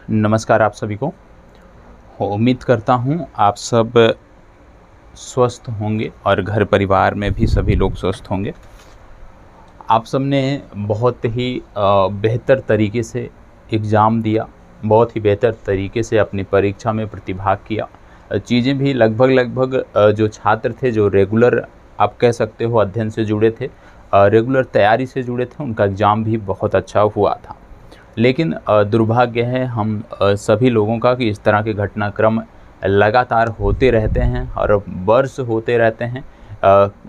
नमस्कार आप सभी को। उम्मीद करता हूँ आप सब स्वस्थ होंगे और घर परिवार में भी सभी लोग स्वस्थ होंगे। आप सबने बहुत ही बेहतर तरीके से एग्ज़ाम दिया, बहुत ही बेहतर तरीके से अपनी परीक्षा में प्रतिभाग किया। चीज़ें भी लगभग जो छात्र थे, जो रेगुलर आप कह सकते हो अध्ययन से जुड़े थे, रेगुलर तैयारी से जुड़े थे, उनका एग्ज़ाम भी बहुत अच्छा हुआ था। लेकिन दुर्भाग्य है हम सभी लोगों का कि इस तरह के घटनाक्रम लगातार होते रहते हैं और वर्ष होते रहते हैं।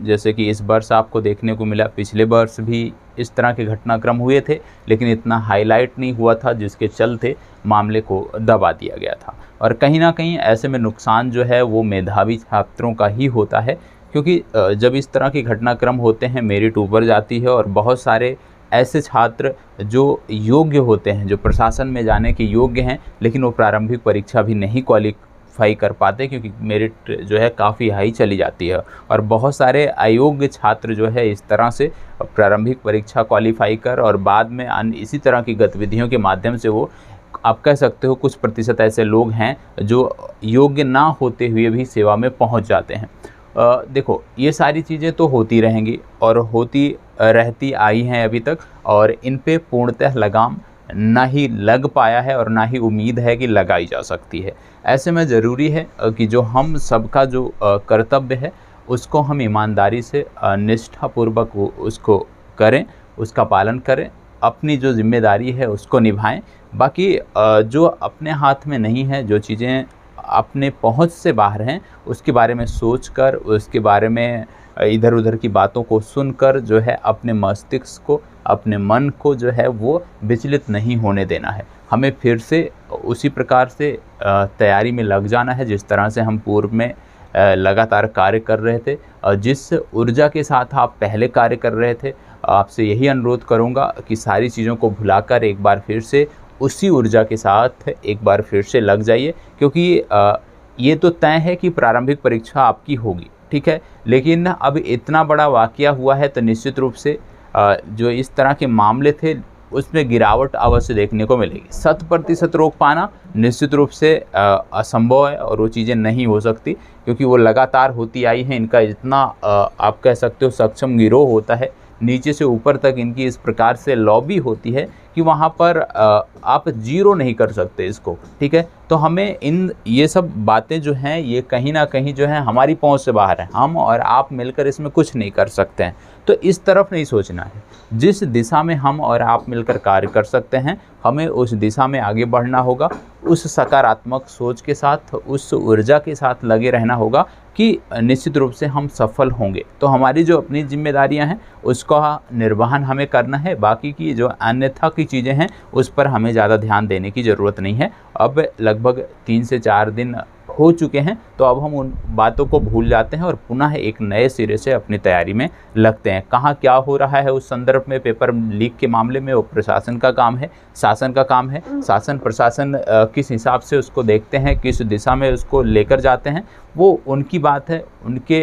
जैसे कि इस वर्ष आपको देखने को मिला, पिछले वर्ष भी इस तरह के घटनाक्रम हुए थे, लेकिन इतना हाईलाइट नहीं हुआ था, जिसके चलते मामले को दबा दिया गया था। और कहीं न कहीं ऐसे में नुकसान जो है वो मेधावी छात्रों का ही होता है, क्योंकि जब इस तरह के घटनाक्रम होते हैं, मेरिट ऊपर जाती है और बहुत सारे ऐसे छात्र जो योग्य होते हैं, जो प्रशासन में जाने के योग्य हैं, लेकिन वो प्रारंभिक परीक्षा भी नहीं क्वालिफाई कर पाते, क्योंकि मेरिट जो है काफ़ी हाई चली जाती है। और बहुत सारे अयोग्य छात्र जो है इस तरह से प्रारंभिक परीक्षा क्वालिफाई कर और बाद में अन्य इसी तरह की गतिविधियों के माध्यम से वो आप कह सकते हो कुछ प्रतिशत ऐसे लोग हैं जो योग्य ना होते हुए भी सेवा में पहुंच जाते हैं। देखो, ये सारी चीज़ें तो होती रहेंगी और होती रहती आई हैं अभी तक, और इन पे पूर्णतः लगाम ना ही लग पाया है और ना ही उम्मीद है कि लगाई जा सकती है। ऐसे में ज़रूरी है कि जो हम सबका जो कर्तव्य है उसको हम ईमानदारी से निष्ठापूर्वक उसको करें, उसका पालन करें, अपनी जो जिम्मेदारी है उसको निभाएं। बाकी जो अपने हाथ में नहीं है, जो चीज़ें अपने पहुंच से बाहर हैं, उसके बारे में सोचकर, उसके बारे में इधर उधर की बातों को सुनकर जो है अपने मस्तिष्क को, अपने मन को जो है वो विचलित नहीं होने देना है। हमें फिर से उसी प्रकार से तैयारी में लग जाना है जिस तरह से हम पूर्व में लगातार कार्य कर रहे थे। जिस ऊर्जा के साथ आप पहले कार्य कर रहे थे, आपसे यही अनुरोध करूँगा कि सारी चीज़ों को भुलाकर एक बार फिर से उसी ऊर्जा के साथ एक बार फिर से लग जाइए, क्योंकि ये तो तय है कि प्रारंभिक परीक्षा आपकी होगी, ठीक है। लेकिन अब इतना बड़ा वाक़या हुआ है तो निश्चित रूप से जो इस तरह के मामले थे उसमें गिरावट अवश्य देखने को मिलेगी। 100% रोक पाना निश्चित रूप से असंभव है और वो चीज़ें नहीं हो सकती, क्योंकि वो लगातार होती आई हैं। इनका इतना आप कह सकते हो सक्षम गिरोह होता है, नीचे से ऊपर तक इनकी इस प्रकार से लॉबी होती है कि वहाँ पर आप जीरो नहीं कर सकते इसको, ठीक है। तो हमें ये सब बातें जो हैं ये कहीं ना कहीं जो है हमारी पहुँच से बाहर है। हम और आप मिलकर इसमें कुछ नहीं कर सकते हैं, तो इस तरफ नहीं सोचना है। जिस दिशा में हम और आप मिलकर कार्य कर सकते हैं, हमें उस दिशा में आगे बढ़ना होगा। उस सकारात्मक सोच के साथ, उस ऊर्जा के साथ लगे रहना होगा कि निश्चित रूप से हम सफल होंगे। तो हमारी जो अपनी जिम्मेदारियां हैं उसका निर्वहन हमें करना है। बाकी की जो अन्यथा की चीज़ें हैं उस पर हमें ज़्यादा ध्यान देने की ज़रूरत नहीं है। अब लगभग 3 से 4 दिन हो चुके हैं, तो अब हम उन बातों को भूल जाते हैं और पुनः एक नए सिरे से अपनी तैयारी में लगते हैं। कहाँ क्या हो रहा है उस संदर्भ में, पेपर लीक के मामले में वो प्रशासन का काम है, शासन का काम है। शासन प्रशासन किस हिसाब से उसको देखते हैं, किस दिशा में उसको लेकर जाते हैं, वो उनकी बात है, उनके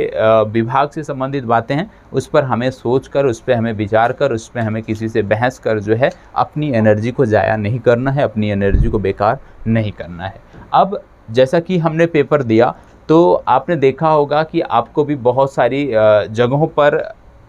विभाग से संबंधित बातें हैं। उस पर हमें सोच कर, उस पर हमें विचार कर, उस पर हमें किसी से बहस कर जो है अपनी एनर्जी को ज़ाया नहीं करना है, अपनी एनर्जी को बेकार नहीं करना है। अब जैसा कि हमने पेपर दिया तो आपने देखा होगा कि आपको भी बहुत सारी जगहों पर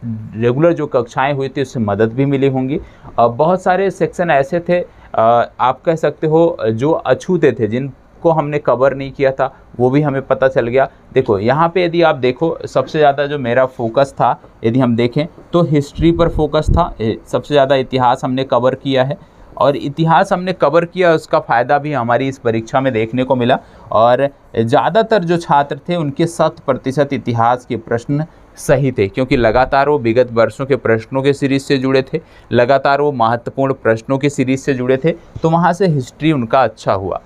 रेगुलर जो कक्षाएं हुई थी उससे मदद भी मिली होंगी। बहुत सारे सेक्शन ऐसे थे आप कह सकते हो जो अछूते थे, जिनको हमने कवर नहीं किया था, वो भी हमें पता चल गया। देखो यहाँ पे यदि आप देखो, सबसे ज़्यादा जो मेरा फोकस था, यदि हम देखें तो हिस्ट्री पर फोकस था। सबसे ज़्यादा इतिहास हमने कवर किया है, और इतिहास हमने कवर किया, उसका फ़ायदा भी हमारी इस परीक्षा में देखने को मिला। और ज़्यादातर जो छात्र थे उनके 100% इतिहास के प्रश्न सही थे, क्योंकि लगातार वो विगत वर्षों के प्रश्नों के सीरीज़ से जुड़े थे, लगातार वो महत्वपूर्ण प्रश्नों के सीरीज़ से जुड़े थे, तो वहाँ से हिस्ट्री उनका अच्छा हुआ।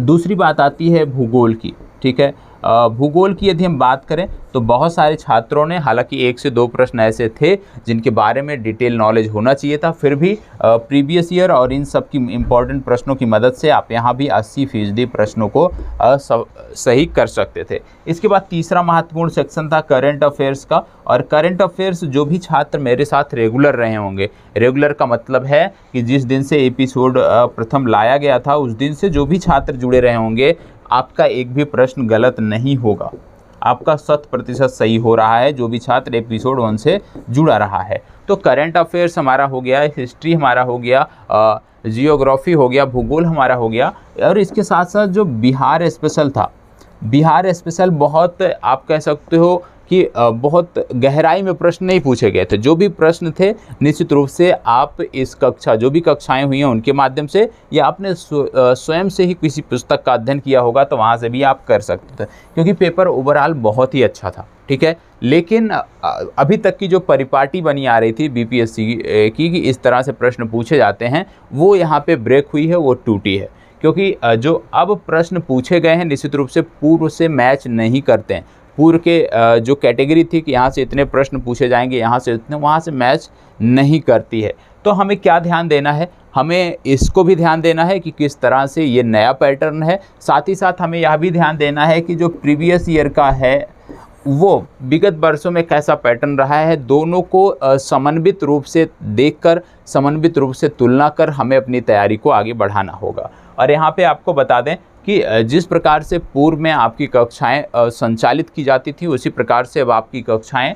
दूसरी बात आती है भूगोल की, ठीक है। भूगोल की यदि हम बात करें तो बहुत सारे छात्रों ने, हालांकि 1 से 2 प्रश्न ऐसे थे जिनके बारे में डिटेल नॉलेज होना चाहिए था, फिर भी प्रीवियस ईयर और इन सब की इम्पॉर्टेंट प्रश्नों की मदद से आप यहाँ भी 80% प्रश्नों को सही कर सकते थे। इसके बाद तीसरा महत्वपूर्ण सेक्शन था करंट अफेयर्स का, और करंट अफेयर्स जो भी छात्र मेरे साथ रेगुलर रहे होंगे, रेगुलर का मतलब है कि जिस दिन से एपिसोड प्रथम लाया गया था उस दिन से जो भी छात्र जुड़े रहे होंगे, आपका एक भी प्रश्न गलत नहीं होगा, आपका 100% सही हो रहा है जो भी छात्र एपिसोड 1 से जुड़ा रहा है। तो करंट अफेयर्स हमारा हो गया, हिस्ट्री हमारा हो गया, जियोग्राफी हो गया, भूगोल हमारा हो गया, और इसके साथ साथ जो बिहार स्पेशल था, बिहार स्पेशल बहुत आप कह सकते हो कि बहुत गहराई में प्रश्न नहीं पूछे गए थे। जो भी प्रश्न थे निश्चित रूप से आप इस कक्षा, जो भी कक्षाएं हुई हैं उनके माध्यम से, या आपने स्वयं से ही किसी पुस्तक का अध्ययन किया होगा तो वहाँ से भी आप कर सकते थे, क्योंकि पेपर ओवरऑल बहुत ही अच्छा था। ठीक है, लेकिन अभी तक की जो परिपाटी बनी आ रही थी बीपीएससी की कि इस तरह से प्रश्न पूछे जाते हैं, वो यहाँ पे ब्रेक हुई है, वो टूटी है, क्योंकि जो अब प्रश्न पूछे गए हैं निश्चित रूप से पूर्व से मैच नहीं करते हैं। पूर्व के जो कैटेगरी थी कि यहाँ से इतने प्रश्न पूछे जाएंगे, यहाँ से इतने, वहाँ से मैच नहीं करती है। तो हमें क्या ध्यान देना है, हमें इसको भी ध्यान देना है कि किस तरह से ये नया पैटर्न है, साथ ही साथ हमें यह भी ध्यान देना है कि जो प्रीवियस ईयर का है वो विगत वर्षों में कैसा पैटर्न रहा है, दोनों को समन्वित रूप से देखकर, समन्वित रूप से तुलना कर हमें अपनी तैयारी को आगे बढ़ाना होगा। और यहाँ पे आपको बता दें कि जिस प्रकार से पूर्व में आपकी कक्षाएं संचालित की जाती थी, उसी प्रकार से अब आपकी कक्षाएं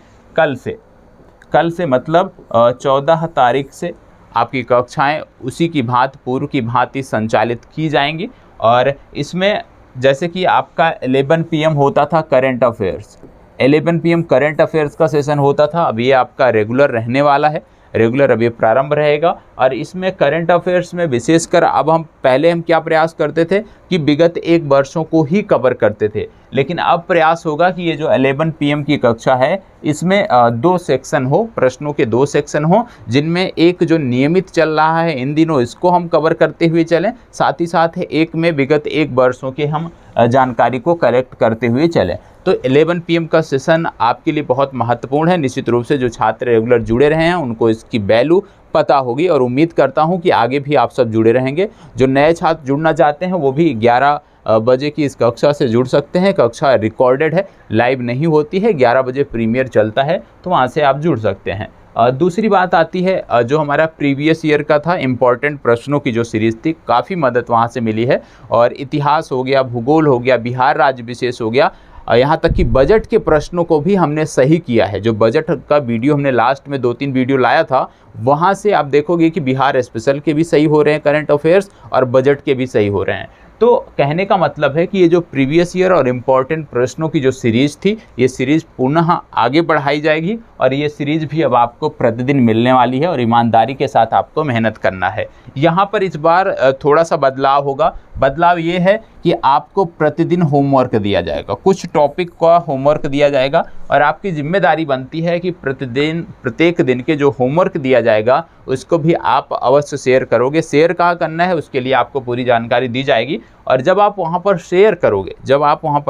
कल से मतलब 14 तारीख से आपकी कक्षाएं उसी की भांति, पूर्व की भांति संचालित की जाएंगी। और इसमें जैसे कि आपका 11 PM होता था current affairs, 11 PM current affairs का सेशन होता था, अब ये आपका रेगुलर रहने वाला है, रेगुलर अभी प्रारंभ रहेगा। और इसमें करंट अफेयर्स में विशेषकर अब हम क्या प्रयास करते थे कि विगत 1 वर्षों को ही कवर करते थे, लेकिन अब प्रयास होगा कि ये जो 11 PM की कक्षा है इसमें 2 सेक्शन हो, प्रश्नों के 2 सेक्शन हो, जिनमें एक जो नियमित चल रहा है इन दिनों इसको हम कवर करते हुए चलें, साथ ही साथ एक में विगत 1 वर्षों के हम जानकारी को कलेक्ट करते हुए चलें। तो 11 PM का सेशन आपके लिए बहुत महत्वपूर्ण है। निश्चित रूप से जो छात्र रेगुलर जुड़े रहे हैं उनको इसकी वैल्यू पता होगी, और उम्मीद करता हूं कि आगे भी आप सब जुड़े रहेंगे। जो नए छात्र जुड़ना चाहते हैं वो भी 11 बजे की इस कक्षा से जुड़ सकते हैं। कक्षा रिकॉर्डेड है, लाइव नहीं होती है, 11 बजे प्रीमियर चलता है, तो वहाँ से आप जुड़ सकते हैं। दूसरी बात आती है जो हमारा प्रीवियस ईयर का था, इम्पॉर्टेंट प्रश्नों की जो सीरीज़ थी, काफ़ी मदद वहाँ से मिली है। और इतिहास हो गया, भूगोल हो गया, बिहार राज्य विशेष हो गया, यहाँ तक कि बजट के प्रश्नों को भी हमने सही किया है। जो बजट का वीडियो हमने लास्ट में 2-3 वीडियो लाया था, वहाँ से आप देखोगे कि बिहार स्पेशल के भी सही हो रहे हैं करंट अफेयर्स, और बजट के भी सही हो रहे हैं। तो कहने का मतलब है कि ये जो प्रीवियस ईयर और इम्पॉर्टेंट प्रश्नों की जो सीरीज़ थी, ये सीरीज़ पुनः आगे बढ़ाई जाएगी, और ये सीरीज़ भी अब आपको प्रतिदिन मिलने वाली है, और ईमानदारी के साथ आपको मेहनत करना है। यहाँ पर इस बार थोड़ा सा बदलाव होगा। बदलाव ये है कि आपको प्रतिदिन होमवर्क दिया जाएगा, कुछ टॉपिक का होमवर्क दिया जाएगा, और आपकी जिम्मेदारी बनती है कि प्रत्येक दिन के जो होमवर्क दिया जाएगा उसको भी आप अवश्य शेयर करोगे। शेयर कहाँ करना है उसके लिए आपको पूरी जानकारी दी जाएगी, और जब आप वहाँ पर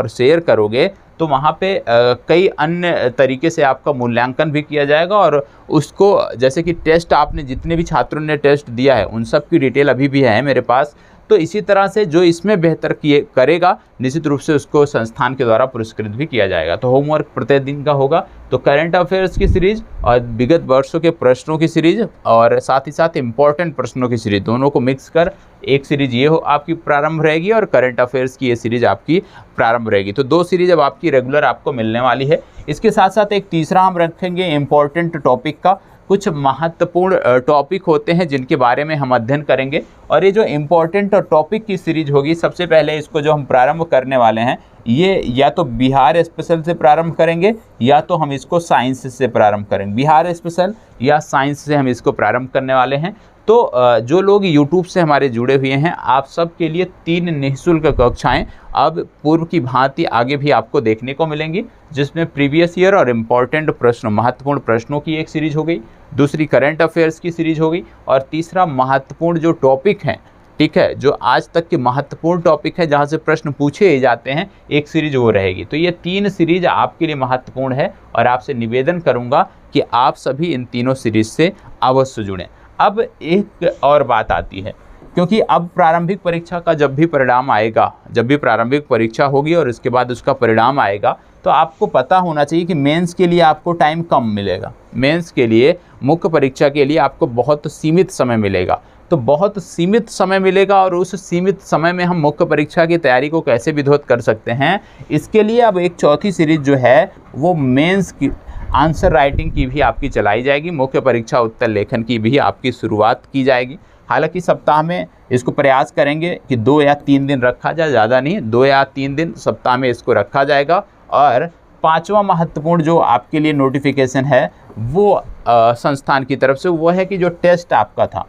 शेयर करोगे तो वहाँ पे कई अन्य तरीके से आपका मूल्यांकन भी किया जाएगा, और उसको जैसे कि टेस्ट, आपने जितने भी छात्रों ने टेस्ट दिया है उन सब की डिटेल अभी भी है मेरे पास। तो इसी तरह से जो इसमें बेहतर करेगा निश्चित रूप से उसको संस्थान के द्वारा पुरस्कृत भी किया जाएगा। तो होमवर्क प्रतिदिन का होगा। तो करंट अफेयर्स की सीरीज और विगत वर्षों के प्रश्नों की सीरीज, और साथ ही साथ इम्पॉर्टेंट प्रश्नों की सीरीज, दोनों को मिक्स कर एक सीरीज ये आपकी प्रारंभ रहेगी, और करंट अफेयर्स की ये सीरीज आपकी प्रारंभ रहेगी। तो 2 सीरीज अब आपकी रेगुलर आपको मिलने वाली है। इसके साथ साथ एक तीसरा हम रखेंगे इम्पॉर्टेंट टॉपिक का। कुछ महत्वपूर्ण टॉपिक होते हैं जिनके बारे में हम अध्ययन करेंगे, और ये जो इम्पॉर्टेंट टॉपिक की सीरीज होगी, सबसे पहले इसको जो हम प्रारंभ करने वाले हैं, ये या तो बिहार स्पेशल से प्रारंभ करेंगे, या तो हम इसको साइंस से प्रारंभ करेंगे। बिहार स्पेशल या साइंस से हम इसको प्रारंभ करने वाले हैं। तो जो लोग YouTube से हमारे जुड़े हुए हैं, आप सब के लिए 3 निःशुल्क कक्षाएं अब पूर्व की भांति आगे भी आपको देखने को मिलेंगी, जिसमें प्रीवियस ईयर और इम्पॉर्टेंट प्रश्न, महत्वपूर्ण प्रश्नों की एक सीरीज हो गई, दूसरी करंट अफेयर्स की सीरीज हो गई, और तीसरा महत्वपूर्ण जो टॉपिक हैं ठीक है, जो आज तक के महत्वपूर्ण टॉपिक है जहाँ से प्रश्न पूछे ही जाते हैं, एक सीरीज वो रहेगी। तो ये 3 सीरीज आपके लिए महत्वपूर्ण है और आपसे निवेदन करूँगा कि आप सभी इन तीनों सीरीज से अवश्य जुड़ें। अब एक और बात आती है, क्योंकि अब प्रारंभिक परीक्षा का जब भी परिणाम आएगा, जब भी प्रारंभिक परीक्षा होगी और इसके बाद उसका परिणाम आएगा, तो आपको पता होना चाहिए कि मेंस के लिए आपको टाइम कम मिलेगा। मेंस के लिए, मुख्य परीक्षा के लिए आपको बहुत सीमित समय मिलेगा। तो बहुत सीमित समय मिलेगा और उस सीमित समय में हम मुख्य परीक्षा की तैयारी को कैसे विधिवत कर सकते हैं, इसके लिए अब एक चौथी सीरीज जो है वो मेंस की आंसर राइटिंग की भी आपकी चलाई जाएगी, मुख्य परीक्षा उत्तर लेखन की भी आपकी शुरुआत की जाएगी। हालांकि सप्ताह में इसको प्रयास करेंगे कि 2 या 3 दिन रखा जाए, ज़्यादा नहीं, 2 या 3 दिन सप्ताह में इसको रखा जाएगा। और 5वां महत्वपूर्ण जो आपके लिए नोटिफिकेशन है वो संस्थान की तरफ से, वो है कि जो टेस्ट आपका था,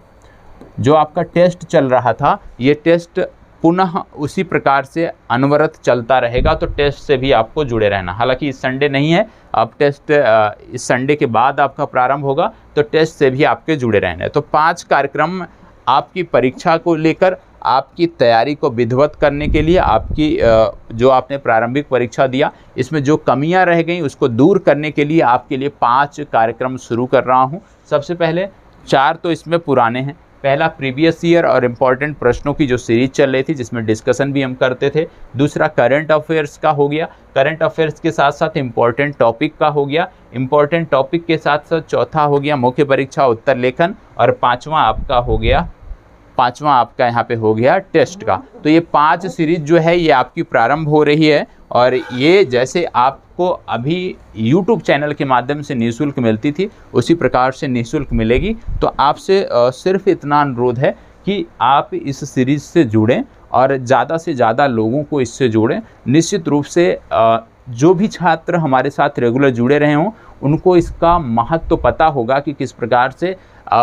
जो आपका टेस्ट चल रहा था, ये टेस्ट पुनः उसी प्रकार से अनवरत चलता रहेगा। तो टेस्ट से भी आपको जुड़े रहना। हालांकि इस संडे नहीं है, अब टेस्ट इस संडे के बाद आपका प्रारंभ होगा, तो टेस्ट से भी आपके जुड़े रहना है। तो 5 कार्यक्रम आपकी परीक्षा को लेकर, आपकी तैयारी को विधिवत करने के लिए, आपकी जो आपने प्रारंभिक परीक्षा दिया इसमें जो कमियां रह गई उसको दूर करने के लिए आपके लिए 5 कार्यक्रम शुरू कर रहा हूं। सबसे पहले 4 तो इसमें पुराने हैं। पहला प्रीवियस ईयर और इम्पॉर्टेंट प्रश्नों की जो सीरीज चल रही थी जिसमें डिस्कशन भी हम करते थे। दूसरा करंट अफेयर्स का हो गया, करंट अफेयर्स के साथ साथ इम्पॉर्टेंट टॉपिक का हो गया, इम्पॉर्टेंट टॉपिक के साथ साथ चौथा हो गया मुख्य परीक्षा उत्तर लेखन, और पाँचवा आपका यहाँ पे हो गया टेस्ट का। तो ये 5 सीरीज जो है ये आपकी प्रारंभ हो रही है और ये जैसे आपको अभी YouTube चैनल के माध्यम से निःशुल्क मिलती थी उसी प्रकार से निःशुल्क मिलेगी। तो आपसे सिर्फ इतना अनुरोध है कि आप इस सीरीज से जुड़ें और ज़्यादा से ज़्यादा लोगों को इससे जोड़ें। निश्चित रूप से जो भी छात्र हमारे साथ रेगुलर जुड़े रहे हों उनको इसका महत्व पता होगा कि किस प्रकार से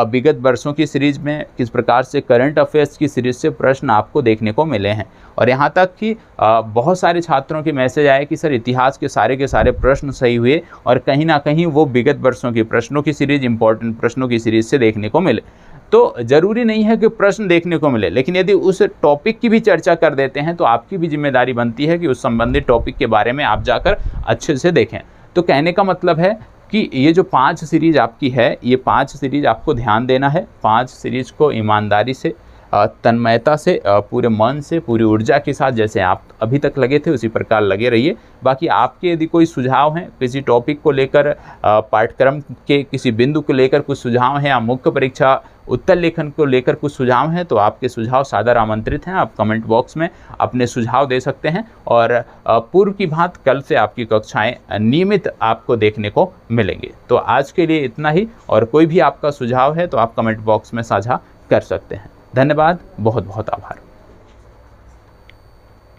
विगत वर्षों की सीरीज में, किस प्रकार से करंट अफेयर्स की सीरीज से प्रश्न आपको देखने को मिले हैं। और यहाँ तक कि बहुत सारे छात्रों के मैसेज आए कि सर इतिहास के सारे प्रश्न सही हुए और कहीं ना कहीं वो विगत वर्षों की प्रश्नों की सीरीज, इंपॉर्टेंट प्रश्नों की सीरीज से देखने को मिले। तो ज़रूरी नहीं है कि प्रश्न देखने को मिले, लेकिन यदि उस टॉपिक की भी चर्चा कर देते हैं तो आपकी भी जिम्मेदारी बनती है कि उस संबंधित टॉपिक के बारे में आप जाकर अच्छे से देखें। तो कहने का मतलब है कि ये जो 5 सीरीज आपकी है, ये 5 सीरीज आपको ध्यान देना है। 5 सीरीज को ईमानदारी से, तन्मयता से, पूरे मन से, पूरी ऊर्जा के साथ जैसे आप अभी तक लगे थे उसी प्रकार लगे रहिए। बाकी आपके यदि कोई सुझाव हैं किसी टॉपिक को लेकर, पाठ्यक्रम के किसी बिंदु को लेकर कुछ सुझाव हैं या मुख्य परीक्षा उत्तर लेखन को लेकर कुछ सुझाव हैं तो आपके सुझाव सादर आमंत्रित हैं। आप कमेंट बॉक्स में अपने सुझाव दे सकते हैं और पूर्व की भांति कल से आपकी कक्षाएं नियमित आपको देखने को मिलेंगे। तो आज के लिए इतना ही, और कोई भी आपका सुझाव है तो आप कमेंट बॉक्स में साझा कर सकते हैं। धन्यवाद, बहुत बहुत आभार।